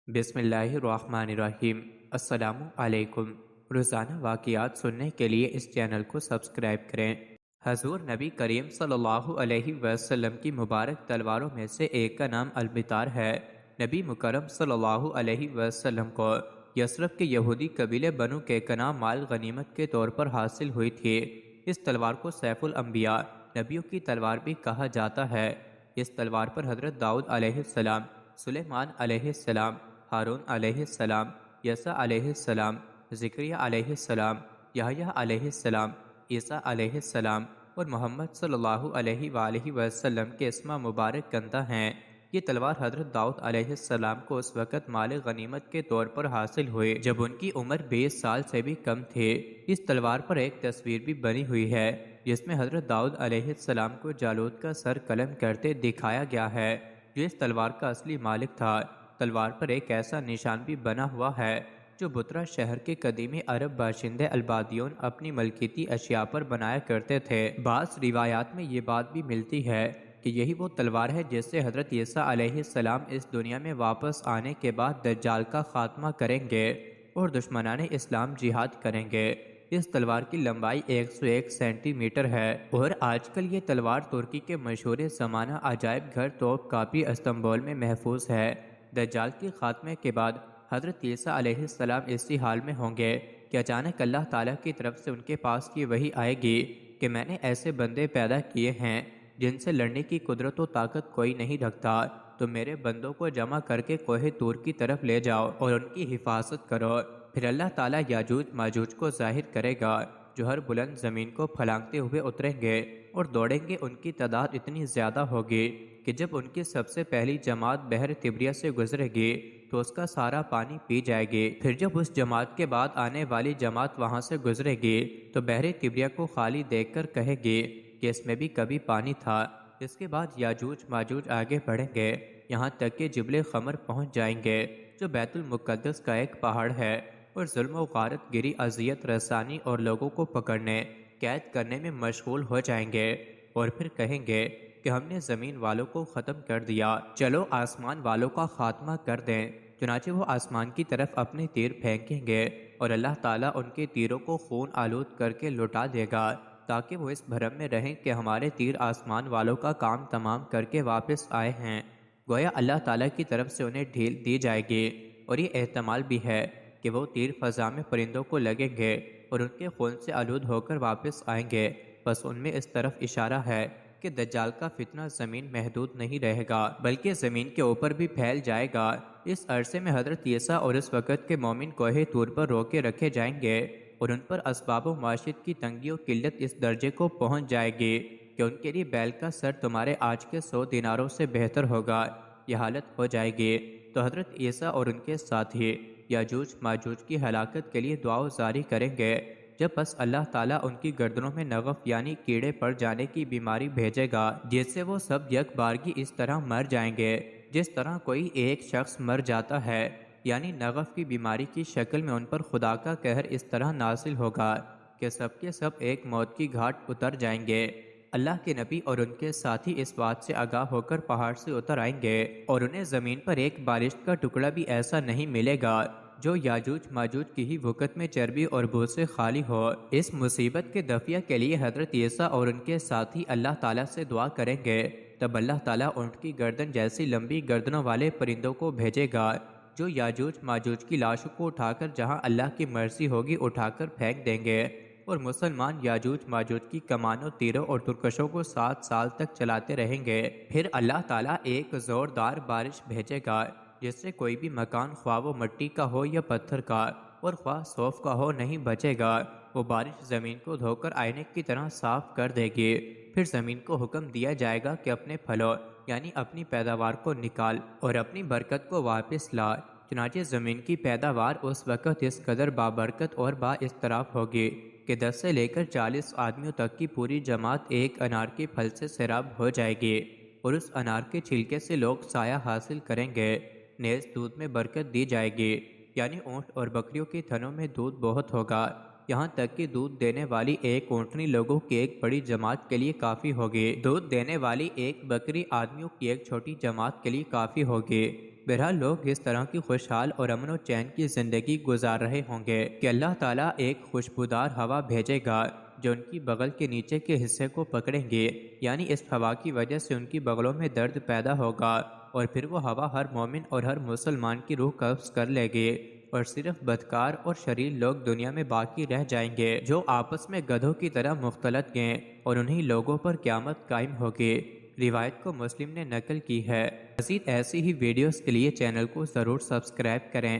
بسم اللہ الرحمن الرحیم۔ السلام علیکم۔ روزانہ واقعات سننے کے لیے اس چینل کو سبسکرائب کریں۔ حضور نبی کریم صلی اللہ علیہ وسلم کی مبارک تلواروں میں سے ایک کا نام البتار ہے۔ نبی مکرم صلی اللہ علیہ وسلم کو یثرب کے یہودی قبیلے بنو کنعان مال غنیمت کے طور پر حاصل ہوئی تھی۔ اس تلوار کو سیف الانبیاء، نبیوں کی تلوار بھی کہا جاتا ہے۔ اس تلوار پر حضرت داؤد علیہ السلام، سلیمان علیہ السلام، ہارون علیہ السلام، یسع علیہ السلام، زکریا علیہ السلام، یحییٰ علیہ السلام، عیسیٰ علیہ السلام اور محمد صلی اللہ علیہ وآلہ وسلم کے اسماء مبارک کندہ ہیں۔ یہ تلوار حضرت داؤد علیہ السلام کو اس وقت مال غنیمت کے طور پر حاصل ہوئی جب ان کی عمر 20 سال سے بھی کم تھی۔ اس تلوار پر ایک تصویر بھی بنی ہوئی ہے جس میں حضرت داؤد علیہ السلام کو جالوت کا سر قلم کرتے دکھایا گیا ہے جو اس تلوار کا اصلی مالک تھا۔ تلوار پر ایک ایسا نشان بھی بنا ہوا ہے جو بترا شہر کے قدیمی عرب باشندے البادیون اپنی ملکیتی اشیاء پر بنایا کرتے تھے۔ بعض روایات میں یہ بات بھی ملتی ہے کہ یہی وہ تلوار ہے جس سے حضرت عیسیٰ علیہ السلام اس دنیا میں واپس آنے کے بعد دجال کا خاتمہ کریں گے اور دشمنان اسلام جہاد کریں گے۔ اس تلوار کی لمبائی 101 سینٹی میٹر ہے اور آج کل یہ تلوار ترکی کے مشہور زمانہ عجائب گھر توپ کاپی استنبول میں محفوظ ہے۔ دجال کے خاتمے کے بعد حضرت عیسیٰ علیہ السلام اسی حال میں ہوں گے کہ اچانک اللہ تعالیٰ کی طرف سے ان کے پاس یہ وحی آئے گی کہ میں نے ایسے بندے پیدا کیے ہیں جن سے لڑنے کی قدرت و طاقت کوئی نہیں رکھتا، تو میرے بندوں کو جمع کر کے کوہ طور کی طرف لے جاؤ اور ان کی حفاظت کرو۔ پھر اللہ تعالیٰ یاجوج ماجوج کو ظاہر کرے گا جو ہر بلند زمین کو پھلانگتے ہوئے اتریں گے اور دوڑیں گے۔ ان کی تعداد اتنی زیادہ ہوگی کہ جب ان کی سب سے پہلی جماعت بحر تبریہ سے گزرے گی تو اس کا سارا پانی پی جائے گی۔ پھر جب اس جماعت کے بعد آنے والی جماعت وہاں سے گزرے گی تو بحر تبریہ کو خالی دیکھ کر کہے گی کہ اس میں بھی کبھی پانی تھا۔ اس کے بعد یاجوج ماجوج آگے بڑھیں گے یہاں تک کہ جبل خمر پہنچ جائیں گے جو بیت المقدس کا ایک پہاڑ ہے، اور ظلم و غارت گری، اذیت رسانی اور لوگوں کو پکڑنے قید کرنے میں مشغول ہو جائیں گے اور پھر کہیں گے کہ ہم نے زمین والوں کو ختم کر دیا، چلو آسمان والوں کا خاتمہ کر دیں۔ چنانچہ وہ آسمان کی طرف اپنے تیر پھینکیں گے اور اللہ تعالیٰ ان کے تیروں کو خون آلود کر کے لٹا دے گا تاکہ وہ اس بھرم میں رہیں کہ ہمارے تیر آسمان والوں کا کام تمام کر کے واپس آئے ہیں۔ گویا اللہ تعالیٰ کی طرف سے انہیں ڈھیل دی جائے گی، اور یہ احتمال بھی ہے کہ وہ تیر فضا میں پرندوں کو لگیں گے اور ان کے خون سے آلود ہو کر واپس آئیں گے۔ بس ان میں اس طرف اشارہ ہے کہ دجال کا فتنہ زمین محدود نہیں رہے گا بلکہ زمین کے اوپر بھی پھیل جائے گا۔ اس عرصے میں حضرت عیسیٰ اور اس وقت کے مومن کوہ طور پر روکے رکھے جائیں گے اور ان پر اسباب و معیشت کی تنگی و قلت اس درجے کو پہنچ جائے گی کہ ان کے لیے بیل کا سر تمہارے آج کے 100 دیناروں سے بہتر ہوگا۔ یہ حالت ہو جائے گی تو حضرت عیسیٰ اور ان کے ساتھی یاجوج ماجوج کی ہلاکت کے لیے دعا جاری کریں گے۔ جب بس اللہ تعالیٰ ان کی گردنوں میں نغف یعنی کیڑے پڑ جانے کی بیماری بھیجے گا جس سے وہ سب یک بارگی اس طرح مر جائیں گے جس طرح کوئی ایک شخص مر جاتا ہے، یعنی نغف کی بیماری کی شکل میں ان پر خدا کا قہر اس طرح نازل ہوگا کہ سب کے سب ایک موت کی گھاٹ اتر جائیں گے۔ اللہ کے نبی اور ان کے ساتھی اس بات سے آگاہ ہو کر پہاڑ سے اتر آئیں گے اور انہیں زمین پر ایک بالشت کا ٹکڑا بھی ایسا نہیں ملے گا جو یاجوج ماجوج کی ہی وقت میں چربی اور بو سے خالی ہو۔ اس مصیبت کے دفعہ کے لیے حضرت عیسیٰ اور ان کے ساتھی اللہ تعالیٰ سے دعا کریں گے، تب اللہ تعالیٰ اونٹ کی گردن جیسی لمبی گردنوں والے پرندوں کو بھیجے گا جو یاجوج ماجوج کی لاشوں کو اٹھا کر جہاں اللہ کی مرضی ہوگی اٹھا کر پھینک دیں گے، اور مسلمان یاجوج ماجوج کی کمانوں، تیروں اور ترکشوں کو 7 سال تک چلاتے رہیں گے۔ پھر اللہ تعالیٰ ایک زوردار بارش بھیجے گا جس سے کوئی بھی مکان، خواہ وہ مٹی کا ہو یا پتھر کا اور خواہ صوف کا ہو، نہیں بچے گا۔ وہ بارش زمین کو دھو کر آئینے کی طرح صاف کر دے گی۔ پھر زمین کو حکم دیا جائے گا کہ اپنے پھلوں یعنی اپنی پیداوار کو نکال اور اپنی برکت کو واپس لا۔ چنانچہ زمین کی پیداوار اس وقت اس قدر بابرکت اور با اضطراب ہوگی کہ 10 سے لے کر 40 آدمیوں تک کی پوری جماعت ایک انار کے پھل سے سیراب ہو جائے گی، اور اس انار کے چھلکے سے لوگ سایہ حاصل کریں گے۔ نیز دودھ میں برکت دی جائے گی، یعنی اونٹ اور بکریوں کے تھنوں میں دودھ بہت ہوگا، یہاں تک کہ دودھ دینے والی ایک اونٹنی لوگوں کی ایک بڑی جماعت کے لیے کافی ہوگی۔ دودھ دینے والی ایک بکری آدمیوں کی ایک چھوٹی جماعت کے لیے کافی ہوگی۔ بہرحال لوگ اس طرح کی خوشحال اور امن و چین کی زندگی گزار رہے ہوں گے کہ اللہ تعالیٰ ایک خوشبودار ہوا بھیجے گا جو ان کی بغل کے نیچے کے حصے کو پکڑیں گے، یعنی اس ہوا کی وجہ سے ان کی بغلوں میں درد پیدا ہوگا، اور پھر وہ ہوا ہر مومن اور ہر مسلمان کی روح قبض کر لے گی، اور صرف بدکار اور شریر لوگ دنیا میں باقی رہ جائیں گے جو آپس میں گدھوں کی طرح مختلط گئے، اور انہی لوگوں پر قیامت قائم ہوگی۔ روایت کو مسلم نے نقل کی ہے۔ مزید ایسی ہی ویڈیوز کے لیے چینل کو ضرور سبسکرائب کریں۔